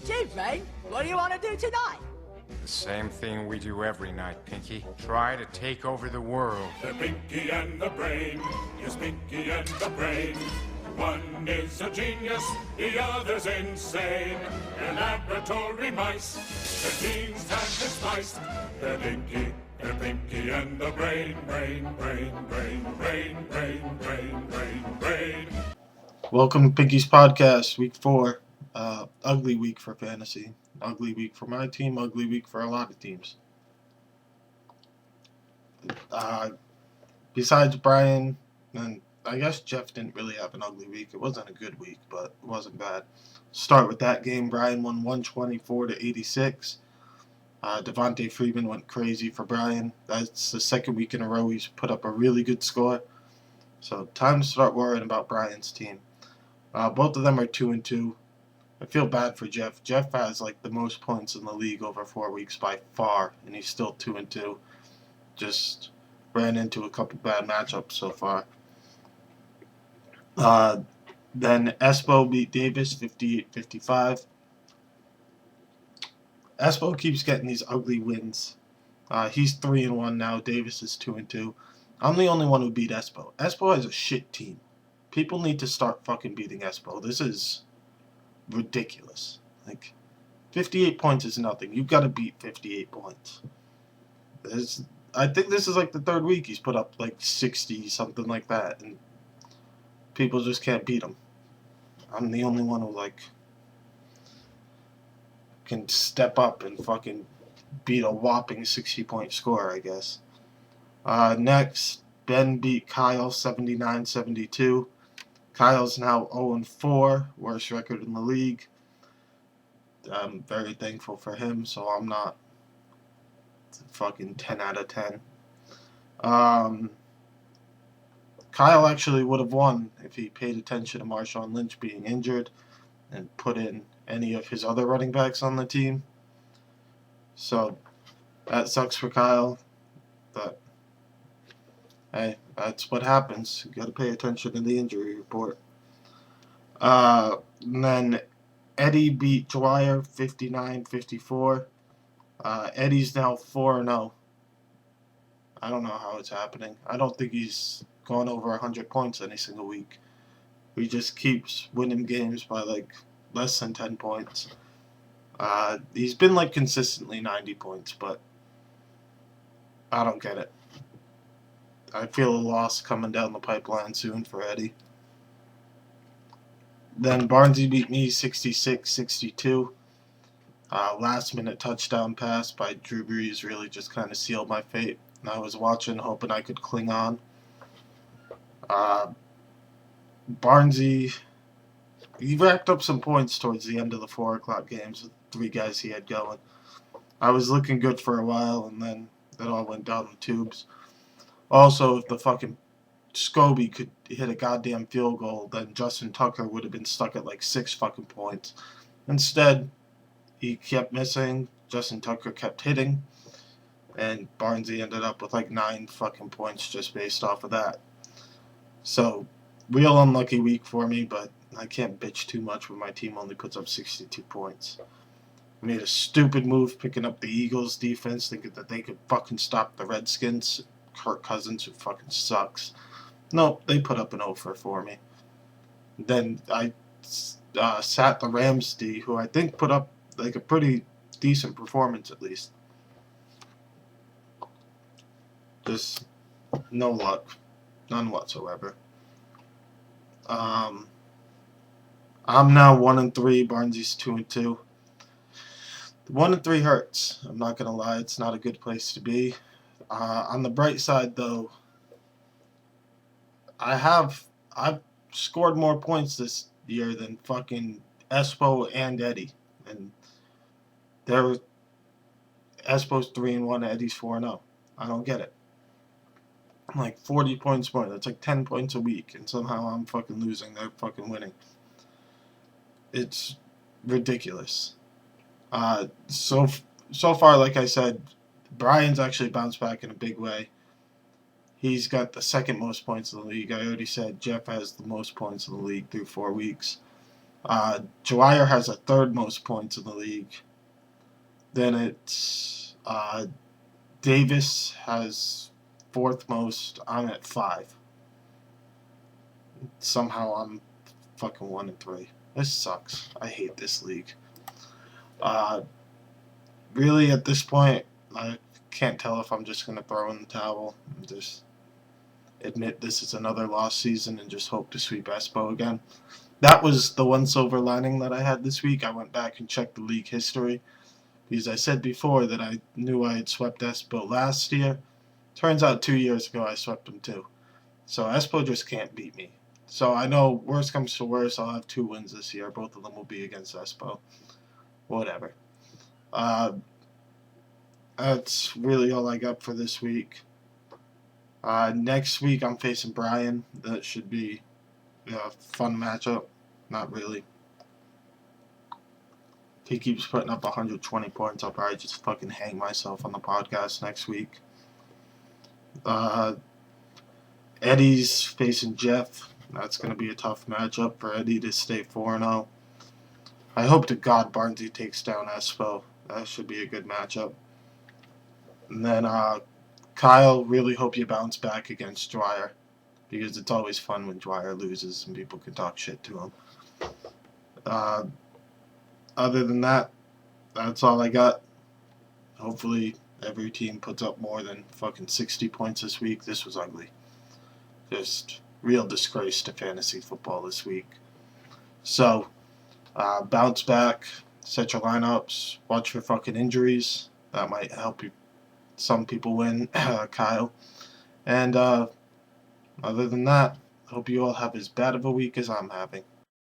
Gee, Rain, what do you want to do tonight? The same thing we do every night, Pinky. Try to take over the world. They're Pinky and the Brain. Yes, Pinky and the Brain. One is a genius, the other's insane. They're laboratory mice. Their genes have been spiced. They're Pinky and the Brain. Brain, brain, brain, brain, brain, brain, brain, brain. Welcome to Pinky's Podcast, Week 4. Ugly week for fantasy. Ugly week for my team. Ugly week for a lot of teams. Besides Brian, and I guess Jeff didn't really have an ugly week. It wasn't a good week, but it wasn't bad. Start with that game. Brian won 124-86. Devontae Freeman went crazy for Brian. That's the second week in a row he's put up a really good score. So time to start worrying about Brian's team. Both of them are 2-2. I feel bad for Jeff. Jeff has like the most points in the league over 4 weeks by far, and he's still 2-2. Just ran into a couple bad matchups so far. Then Espo beat Davis 58-55. Espo keeps getting these ugly wins. He's 3-1 now. Davis is 2-2. I'm the only one who beat Espo. Espo has a shit team. People need to start fucking beating Espo. This is ridiculous. Like, 58 points is nothing. You've got to beat 58 points. I think this is like the third week he's put up like 60, something like that, and people just can't beat him. I'm the only one who like can step up and fucking beat a whopping 60-point score, I guess. Next, Ben beat Kyle 79-72. Kyle's now 0-4, worst record in the league. I'm very thankful for him, so I'm not fucking 10 out of 10. Kyle actually would have won if he paid attention to Marshawn Lynch being injured and put in any of his other running backs on the team. So that sucks for Kyle, but hey, that's what happens. You got to pay attention to the injury report. And then Eddie beat Dwyer 59-54. Eddie's now 4-0. I don't know how it's happening. I don't think he's gone over 100 points any single week. He just keeps winning games by like less than 10 points. He's been like consistently 90 points, but I don't get it. I feel a loss coming down the pipeline soon for Eddie. Then Barnesy beat me 66-62. Last minute touchdown pass by Drew Brees really just kind of sealed my fate. And I was watching, hoping I could cling on. Barnesy, he racked up some points towards the end of the 4 o'clock games with 3 guys he had going. I was looking good for a while, and then it all went down the tubes. Also, if the fucking Scobie could hit a goddamn field goal, then Justin Tucker would have been stuck at like 6 fucking points. Instead, he kept missing, Justin Tucker kept hitting, and Barnesy ended up with like 9 fucking points just based off of that. So, real unlucky week for me, but I can't bitch too much when my team only puts up 62 points. I made a stupid move picking up the Eagles defense, thinking that they could fucking stop the Redskins. Kirk Cousins, who fucking sucks. No, they put up an offer for me. Then I sat the Rams D, who I think put up like a pretty decent performance at least. Just no luck. None whatsoever. I'm now 1-3. Barnesy's 2-2. The 1-3 hurts. I'm not gonna lie. It's not a good place to be. On the bright side, though, I've scored more points this year than fucking Espo and Eddie, and Espo's 3-1, Eddie's 4-0. I don't get it. I'm like 40 points more. That's like 10 points a week, and somehow I'm fucking losing. They're fucking winning. It's ridiculous. So far, like I said, Brian's actually bounced back in a big way. He's got the second most points in the league. I already said Jeff has the most points in the league through 4 weeks. Dwyer has the third most points in the league. Then it's Davis has fourth most. I'm at 5. Somehow I'm fucking 1-3. This sucks. I hate this league. Really, at this point, I can't tell if I'm just going to throw in the towel and just admit this is another lost season and just hope to sweep Espo again. That was the one silver lining that I had this week. I went back and checked the league history because I said before that I knew I had swept Espo last year. Turns out 2 years ago I swept him too. So Espo just can't beat me. So I know worst comes to worst, I'll have 2 wins this year. Both of them will be against Espo. Whatever. That's really all I got for this week. Next week I'm facing Brian. That should be a fun matchup. Not really. If he keeps putting up 120 points, I'll probably just fucking hang myself on the podcast next week. Eddie's facing Jeff. That's going to be a tough matchup for Eddie to stay 4-0. I hope to God Barnesy takes down Espo. That should be a good matchup. And then Kyle, really hope you bounce back against Dwyer, because it's always fun when Dwyer loses and people can talk shit to him. Other than that, that's all I got. Hopefully every team puts up more than fucking 60 points this week. This was ugly. Just real disgrace to fantasy football this week. So, bounce back, set your lineups, watch for fucking injuries. That might help you. Some people win, Kyle. And other than that, hope you all have as bad of a week as I'm having.